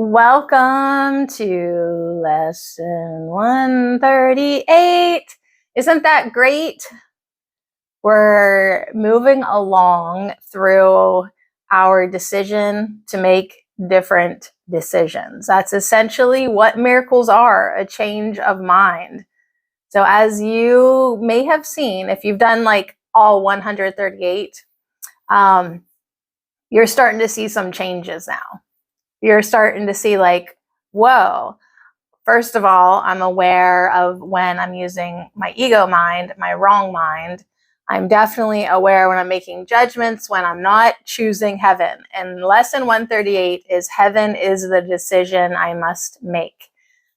Welcome to lesson 138. Isn't that great? We're moving along through our decision to make different decisions. That's essentially what miracles are, a change of mind. So as you may have seen, if you've done like all 138, you're starting to see some changes now. You're starting to see like, whoa, first of all, I'm aware of when I'm using my ego mind, my wrong mind. I'm definitely aware when I'm making judgments, when I'm not choosing heaven. And lesson 138 is heaven is the decision I must make.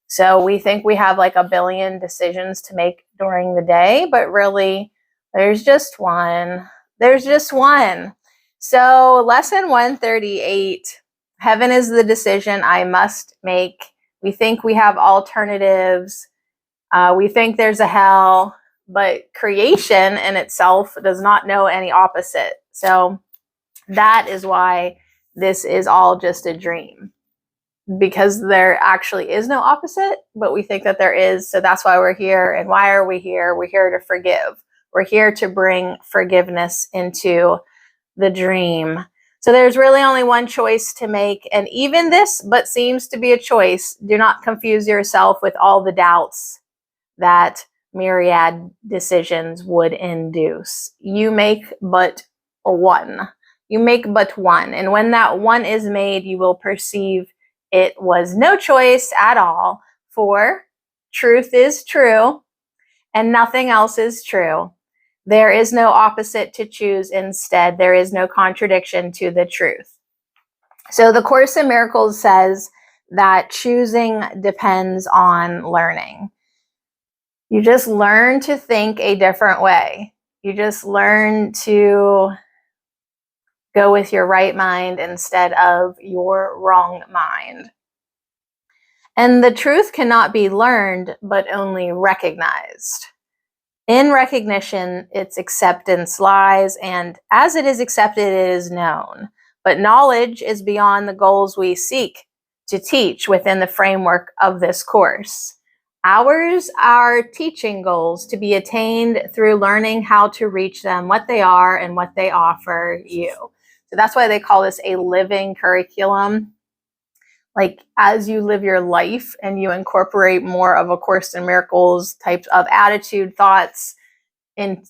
So we think we have like a billion decisions to make during the day, but really there's just one. There's just one. So lesson 138, heaven is the decision I must make. We think we have alternatives. We think there's a hell, but creation in itself does not know any opposite. So that is why this is all just a dream, because there actually is no opposite, but we think that there is. So that's why we're here. And why are we here? We're here to forgive. We're here to bring forgiveness into the dream. So there's really only one choice to make. And even this, but seems to be a choice, do not confuse yourself with all the doubts that myriad decisions would induce. You make but one. You make but one. And when that one is made, you will perceive it was no choice at all, for truth is true and nothing else is true. There is no opposite to choose. Instead, there is no contradiction to the truth. So the Course in Miracles says that choosing depends on learning. You just learn to think a different way. You just learn to go with your right mind instead of your wrong mind. And the truth cannot be learned, but only recognized. In recognition, its acceptance lies, and as it is accepted, it is known. But knowledge is beyond the goals we seek to teach within the framework of this course. Ours are teaching goals to be attained through learning how to reach them, what they are, and what they offer you. So that's why they call this a living curriculum. Like as you live your life and you incorporate more of a Course in Miracles types of attitude, thoughts, and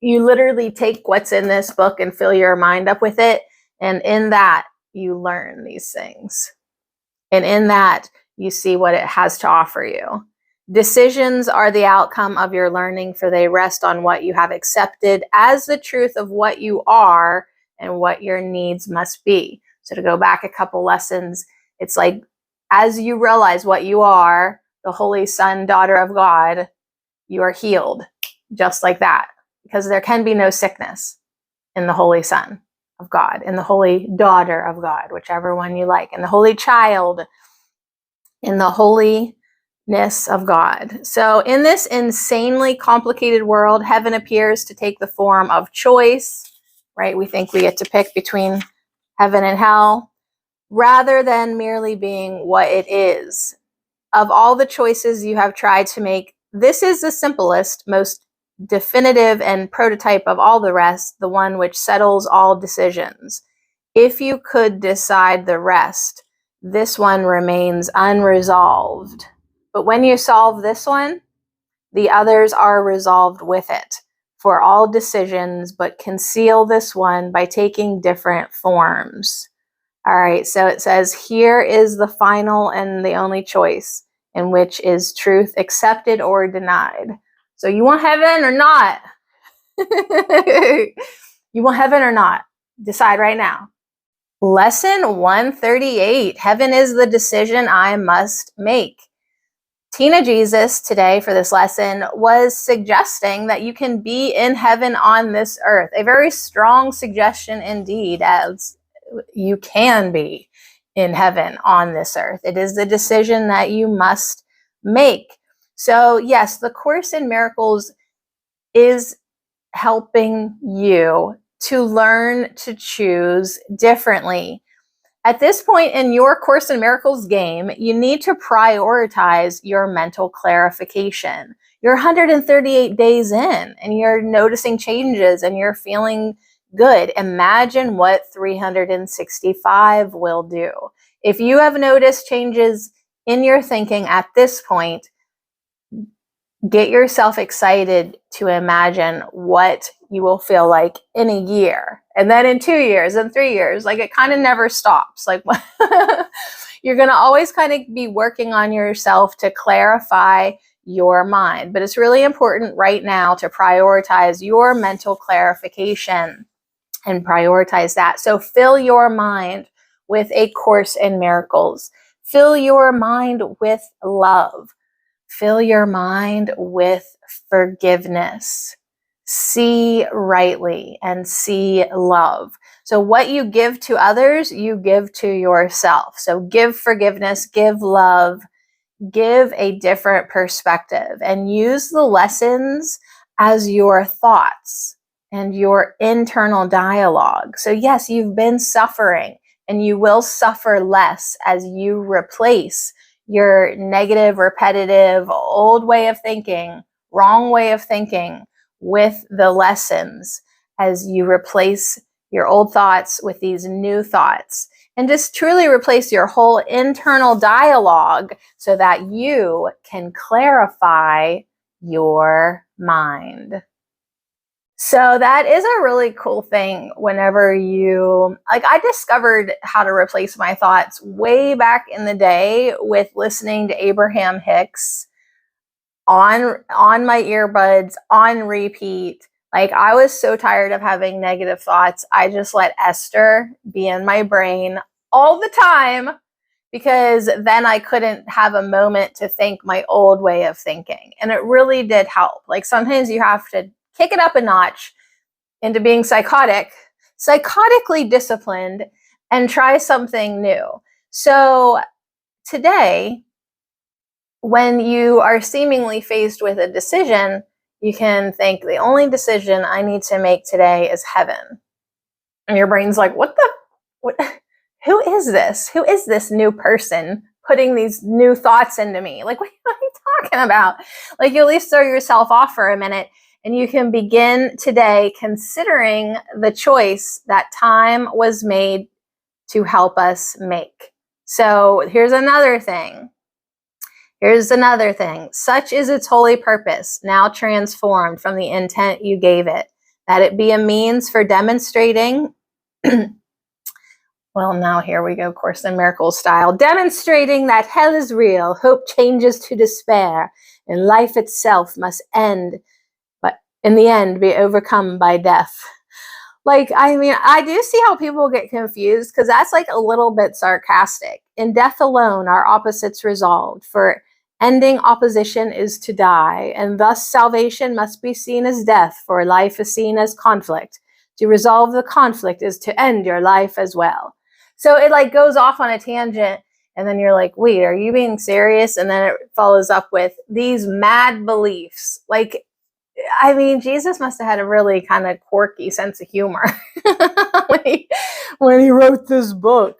you literally take what's in this book and fill your mind up with it. And in that, you learn these things. And in that, you see what it has to offer you. Decisions are the outcome of your learning, for they rest on what you have accepted as the truth of what you are and what your needs must be. So to go back a couple lessons, it's like, as you realize what you are, the Holy Son, daughter of God, you are healed just like that, because there can be no sickness in the Holy Son of God, in the Holy Daughter of God, whichever one you like, in the Holy Child, in the holiness of God. So in this insanely complicated world, heaven appears to take the form of choice, right? We think we get to pick between heaven and hell, rather than merely being what it is. Of all the choices you have tried to make, this is the simplest, most definitive and prototype of all the rest, the one which settles all decisions. If you could decide the rest, this one remains unresolved. But when you solve this one, the others are resolved with it. For all decisions but conceal this one by taking different forms. All right, so it says, here is the final and the only choice, in which is truth accepted or denied. So you want heaven or not? You want heaven or not? Decide right now. Lesson 138, heaven is the decision I must make. Tina Jesus today for this lesson was suggesting that you can be in heaven on this earth. A very strong suggestion indeed, as you can be in heaven on this earth. It is the decision that you must make. So yes, the Course in Miracles is helping you to learn to choose differently. At this point in your Course in Miracles game, you need to prioritize your mental clarification. You're 138 days in and you're noticing changes and you're feeling good. Imagine what 365 will do. If you have noticed changes in your thinking at this point, get yourself excited to imagine what you will feel like in a year, and then in 2 years and 3 years. Like, it kind of never stops. Like, you're going to always kind of be working on yourself to clarify your mind. But it's really important right now to prioritize your mental clarification and prioritize that. So fill your mind with A Course in Miracles. Fill your mind with love. Fill your mind with forgiveness. See rightly and see love. So what you give to others, you give to yourself. So give forgiveness, give love, give a different perspective, and use the lessons as your thoughts and your internal dialogue. So yes, you've been suffering, and you will suffer less as you replace your negative, repetitive, old way of thinking, wrong way of thinking with the lessons, as you replace your old thoughts with these new thoughts. And just truly replace your whole internal dialogue so that you can clarify your mind. So that is a really cool thing whenever you, like, I discovered how to replace my thoughts way back in the day with listening to Abraham Hicks on my earbuds, on repeat. Like, I was so tired of having negative thoughts. I just let Esther be in my brain all the time, because then I couldn't have a moment to think my old way of thinking. And it really did help. Like, sometimes you have to kick it up a notch into being psychotically disciplined, and try something new. So today, when you are seemingly faced with a decision, you can think, the only decision I need to make today is heaven. And your brain's like, what? Who is this? Who is this new person putting these new thoughts into me? Like, what are you talking about? Like, you at least throw yourself off for a minute, and you can begin today considering the choice that time was made to help us make. So here's another thing. Such is its holy purpose, now transformed from the intent you gave it, that it be a means for demonstrating well, now here we go, Course in Miracles style. Demonstrating that hell is real, hope changes to despair, and life itself must end, but in the end be overcome by death. Like, I mean, I do see how people get confused, because that's like a little bit sarcastic. In death alone are opposites resolved, for ending opposition is to die, and thus salvation must be seen as death, for life is seen as conflict. To resolve the conflict is to end your life as well. So it like goes off on a tangent, and then you're like, wait, are you being serious? And then it follows up with these mad beliefs. Like, I mean, Jesus must have had a really kind of quirky sense of humor when he wrote this book.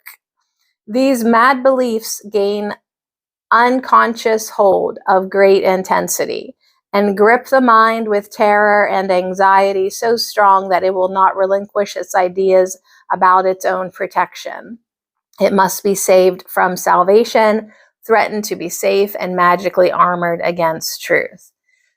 These mad beliefs gain unconscious hold of great intensity and grip the mind with terror and anxiety so strong that it will not relinquish its ideas about its own protection. It must be saved from salvation, threatened to be safe, and magically armored against truth.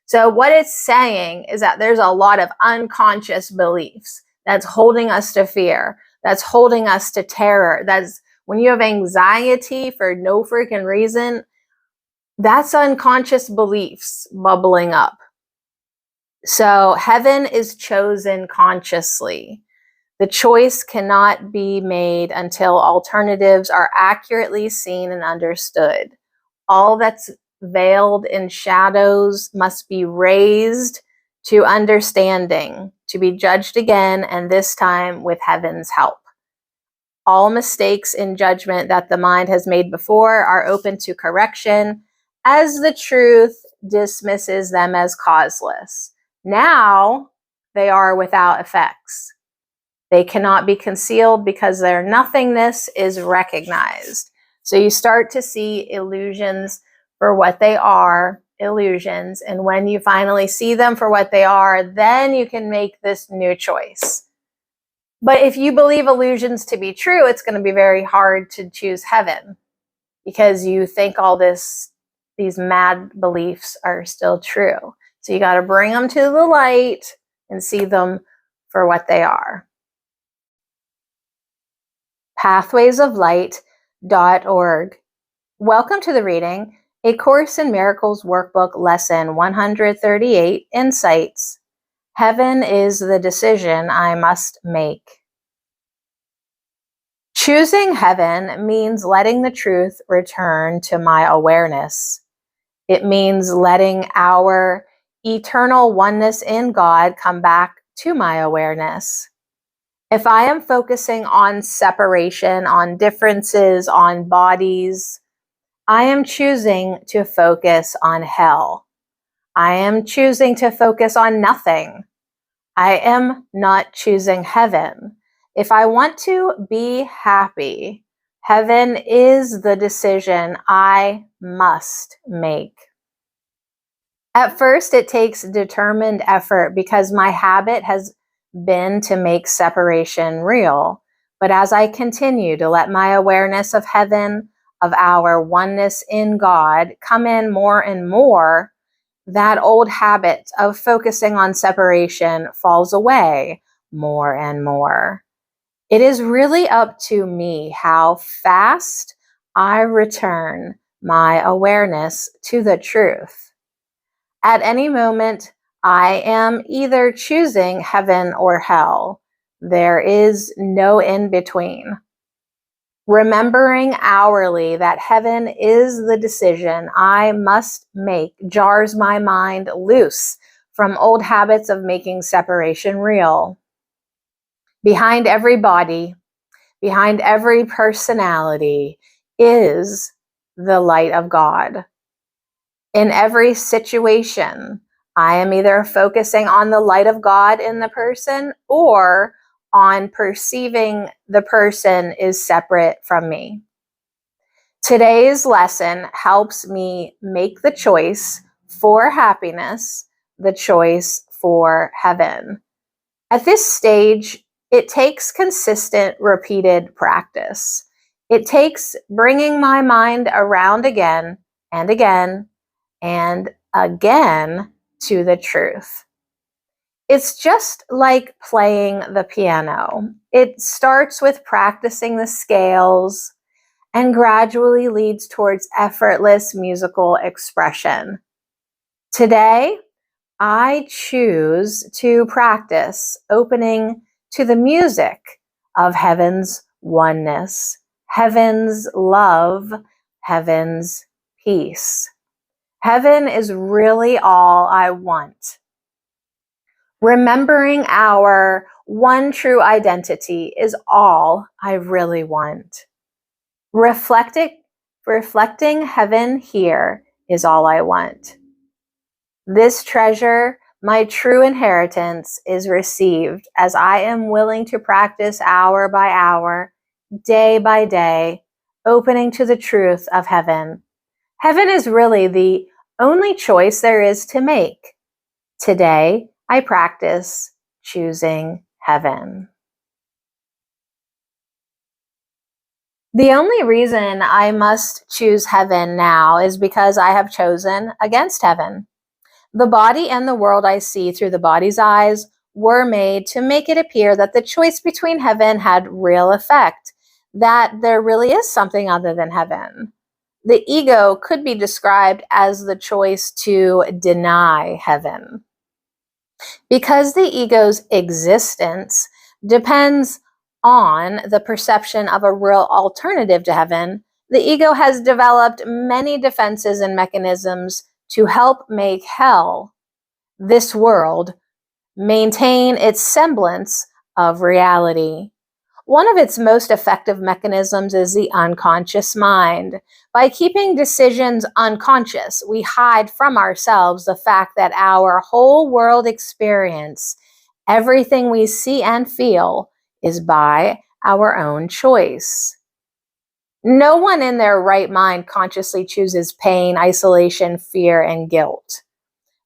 So what it's saying is that there's a lot of unconscious beliefs that's holding us to fear, that's holding us to terror. That's when you have anxiety for no freaking reason, that's unconscious beliefs bubbling up. So heaven is chosen consciously. The choice cannot be made until alternatives are accurately seen and understood. All that's veiled in shadows must be raised to understanding, to be judged again, and this time with heaven's help. All mistakes in judgment that the mind has made before are open to correction, as the truth dismisses them as causeless. Now they are without effects. They cannot be concealed because their nothingness is recognized. So you start to see illusions for what they are, illusions. And when you finally see them for what they are, then you can make this new choice. But if you believe illusions to be true, it's going to be very hard to choose heaven because you think all these mad beliefs are still true. So you got to bring them to the light and see them for what they are. pathwaysoflight.org. Welcome to the reading, A Course in Miracles Workbook Lesson 138, Insights. Heaven is the decision I must make. Choosing heaven means letting the truth return to my awareness. It means letting our eternal oneness in God come back to my awareness. If I am focusing on separation, on differences, on bodies, I am choosing to focus on hell. I am choosing to focus on nothing. I am not choosing heaven. If I want to be happy, heaven is the decision I must make. At first, it takes determined effort because my habit has been to make separation real. But as I continue to let my awareness of heaven, of our oneness in God, come in more and more, that old habit of focusing on separation falls away more and more. It is really up to me how fast I return my awareness to the truth. At any moment, I am either choosing heaven or hell. There is no in between. Remembering hourly that heaven is the decision I must make jars my mind loose from old habits of making separation real. Behind every body, behind every personality is the light of God. In every situation, I am either focusing on the light of God in the person or on perceiving the person is separate from me. Today's lesson helps me make the choice for happiness, the choice for heaven. At this stage, it takes consistent, repeated practice. It takes bringing my mind around again and again and again to the truth. It's just like playing the piano. It starts with practicing the scales and gradually leads towards effortless musical expression. Today, I choose to practice opening to the music of heaven's oneness, heaven's love, heaven's peace. Heaven is really all I want. Remembering our one true identity is all I really want. Reflecting heaven here is all I want. This treasure, my true inheritance, is received as I am willing to practice hour by hour, day by day, opening to the truth of heaven. Heaven is really the only choice there is to make. Today, I practice choosing heaven. The only reason I must choose heaven now is because I have chosen against heaven. The body and the world I see through the body's eyes were made to make it appear that the choice between heaven had real effect, that there really is something other than heaven. The ego could be described as the choice to deny heaven. Because the ego's existence depends on the perception of a real alternative to heaven, the ego has developed many defenses and mechanisms to help make hell, this world, maintain its semblance of reality. One of its most effective mechanisms is the unconscious mind. By keeping decisions unconscious, we hide from ourselves the fact that our whole world experience, everything we see and feel, is by our own choice. No one in their right mind consciously chooses pain, isolation, fear, and guilt.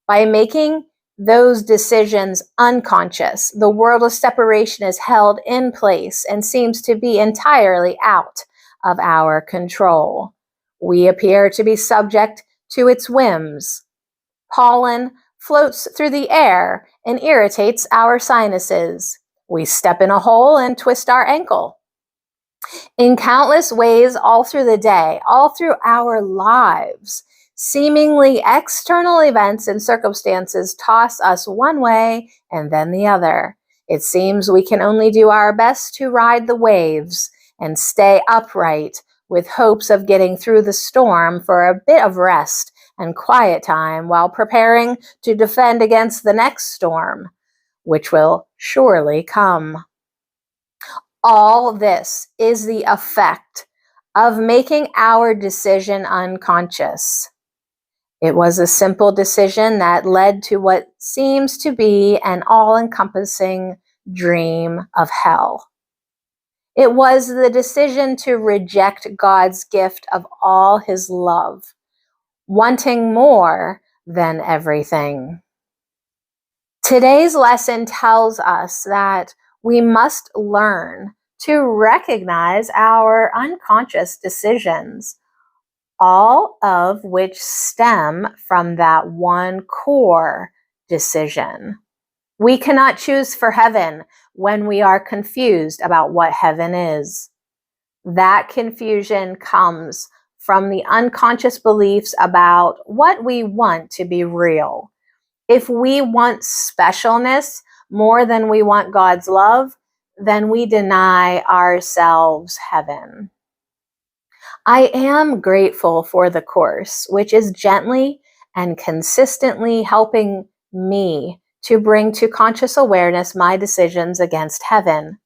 By making those decisions unconscious, the world of separation is held in place and seems to be entirely out of our control. We appear to be subject to its whims. Pollen floats through the air and irritates our sinuses. We step in a hole and twist our ankle. In countless ways all through the day, all through our lives, seemingly external events and circumstances toss us one way and then the other. It seems we can only do our best to ride the waves and stay upright with hopes of getting through the storm for a bit of rest and quiet time while preparing to defend against the next storm, which will surely come. All this is the effect of making our decision unconscious. It was a simple decision that led to what seems to be an all-encompassing dream of hell. It was the decision to reject God's gift of all his love, wanting more than everything. Today's lesson tells us that we must learn to recognize our unconscious decisions, all of which stem from that one core decision. We cannot choose for heaven when we are confused about what heaven is. That confusion comes from the unconscious beliefs about what we want to be real. If we want specialness more than we want God's love, then we deny ourselves heaven. I am grateful for the Course, which is gently and consistently helping me to bring to conscious awareness my decisions against heaven.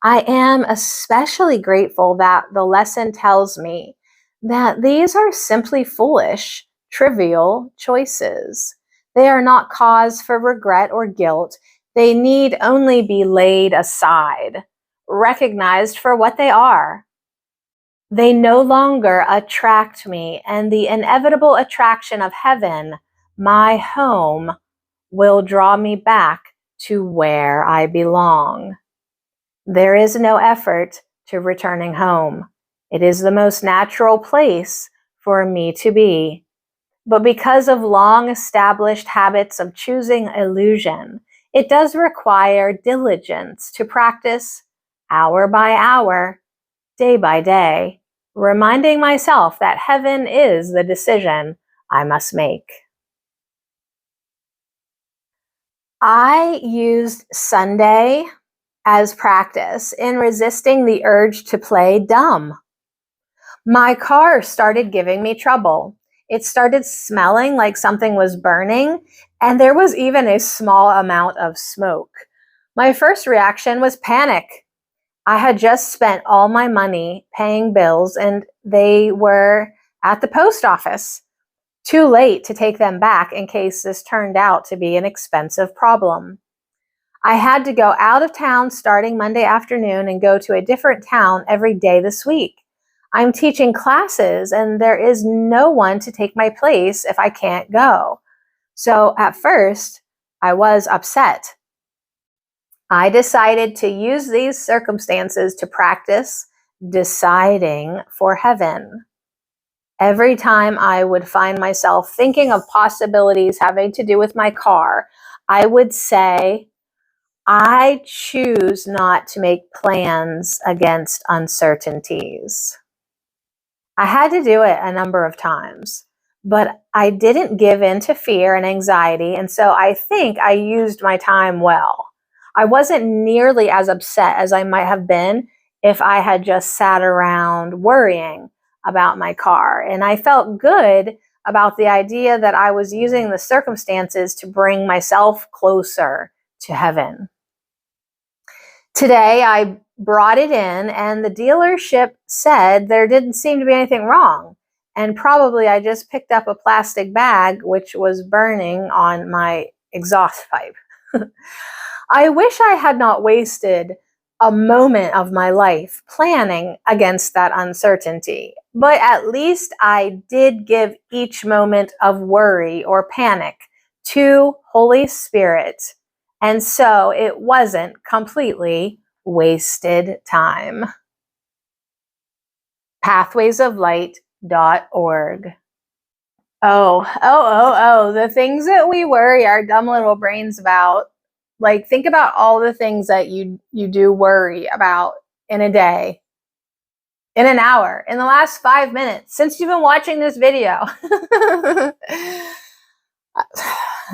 I am especially grateful that the lesson tells me that these are simply foolish, trivial choices. They are not cause for regret or guilt. They need only be laid aside, recognized for what they are. They no longer attract me, and the inevitable attraction of heaven, my home, will draw me back to where I belong. There is no effort to returning home. It is the most natural place for me to be. But because of long-established habits of choosing illusion, it does require diligence to practice hour by hour, day by day, reminding myself that heaven is the decision I must make. I used Sunday as practice in resisting the urge to play dumb. My car started giving me trouble. It started smelling like something was burning, and there was even a small amount of smoke. My first reaction was panic. I had just spent all my money paying bills, and they were at the post office. Too late to take them back in case this turned out to be an expensive problem. I had to go out of town starting Monday afternoon and go to a different town every day this week. I'm teaching classes and there is no one to take my place if I can't go. So at first, I was upset. I decided to use these circumstances to practice deciding for heaven. Every time I would find myself thinking of possibilities having to do with my car, I would say, I choose not to make plans against uncertainties. I had to do it a number of times, but I didn't give in to fear and anxiety, and so I think I used my time well. I wasn't nearly as upset as I might have been if I had just sat around worrying about my car, and I felt good about the idea that I was using the circumstances to bring myself closer to heaven. Today, I brought it in and the dealership said there didn't seem to be anything wrong. And probably I just picked up a plastic bag which was burning on my exhaust pipe. I wish I had not wasted a moment of my life planning against that uncertainty. But at least I did give each moment of worry or panic to Holy Spirit. And so it wasn't completely wasted time. Pathwaysoflight.org. The things that we worry our dumb little brains about. Like, think about all the things that you do worry about in a day, in an hour, in the last 5 minutes since you've been watching this video.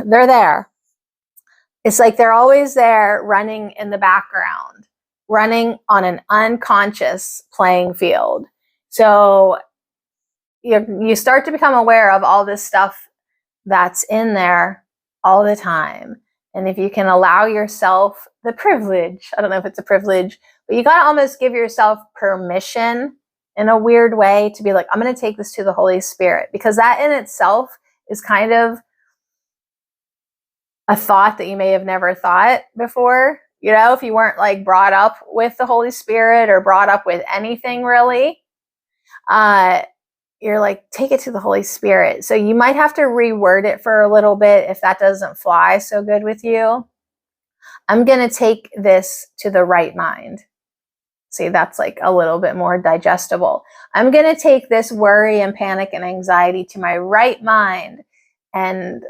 They're there. It's like they're always there, running in the background, running on an unconscious playing field. So you start to become aware of all this stuff that's in there all the time. And if you can allow yourself the privilege, I don't know if it's a privilege, but you got to almost give yourself permission in a weird way to be like, I'm going to take this to the Holy Spirit, because that in itself is kind of a thought that you may have never thought before. You know, if you weren't like brought up with the Holy Spirit or brought up with anything really, you're like, take it to the Holy Spirit. So you might have to reword it for a little bit if that doesn't fly so good with you. I'm going to take this to the right mind. See, that's like a little bit more digestible. I'm going to take this worry and panic and anxiety to my right mind and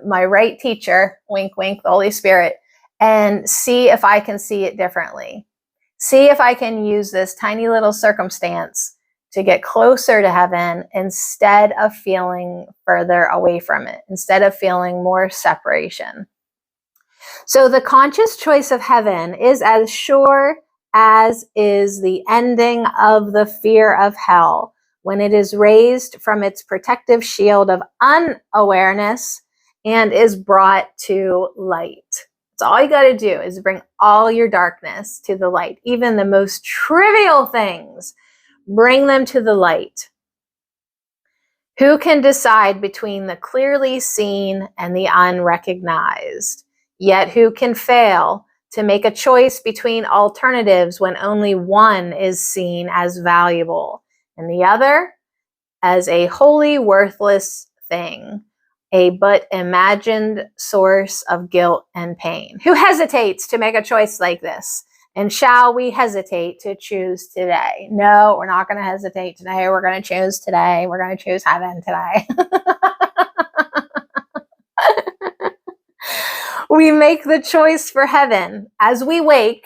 my right teacher, wink, wink, the Holy Spirit, and see if I can see it differently. See if I can use this tiny little circumstance to get closer to heaven instead of feeling further away from it, instead of feeling more separation. So the conscious choice of heaven is as sure as is the ending of the fear of hell when it is raised from its protective shield of unawareness and is brought to light. So all you got to do is bring all your darkness to the light, even the most trivial things. Bring them to the light. Who can decide between the clearly seen and the unrecognized? Yet who can fail to make a choice between alternatives when only one is seen as valuable and the other as a wholly worthless thing, a but imagined source of guilt and pain? Who hesitates to make a choice like this? And shall we hesitate to choose today? No, we're not going to hesitate today. We're going to choose today. We're going to choose heaven today. We make the choice for heaven as we wake.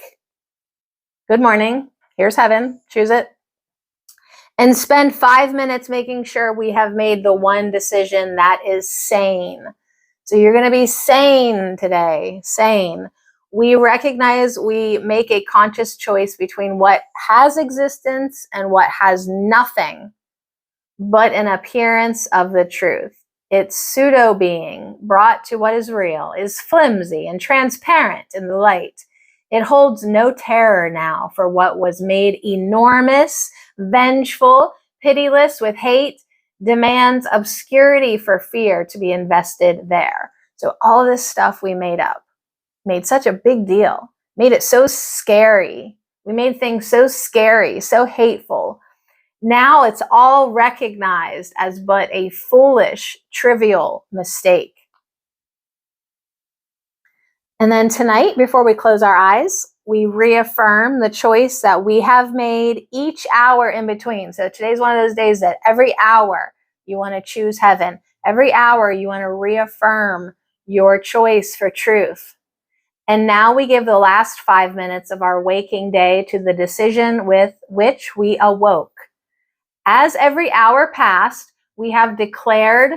Good morning. Here's heaven. Choose it. And spend 5 minutes making sure we have made the one decision that is sane. So you're going to be sane today. Sane. We recognize we make a conscious choice between what has existence and what has nothing but an appearance of the truth. Its pseudo-being, brought to what is real, is flimsy and transparent in the light. It holds no terror now for what was made enormous, vengeful, pitiless with hate, demands obscurity for fear to be invested there. So all this stuff we made up, made such a big deal, made it so scary. We made things so scary, so hateful. Now it's all recognized as but a foolish, trivial mistake. And then tonight, before we close our eyes, we reaffirm the choice that we have made each hour in between. So today's one of those days that every hour you want to choose heaven. Every hour you want to reaffirm your choice for truth. And now we give the last 5 minutes of our waking day to the decision with which we awoke. As every hour passed, we have declared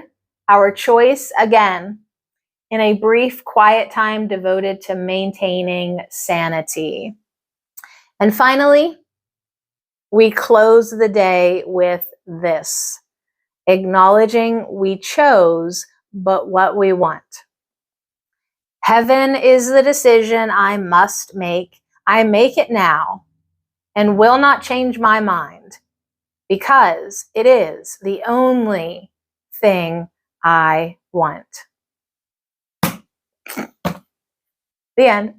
our choice again in a brief, quiet time devoted to maintaining sanity. And finally, we close the day with this, acknowledging we chose but what we want. Heaven is the decision I must make. I make it now and will not change my mind because it is the only thing I want. The end.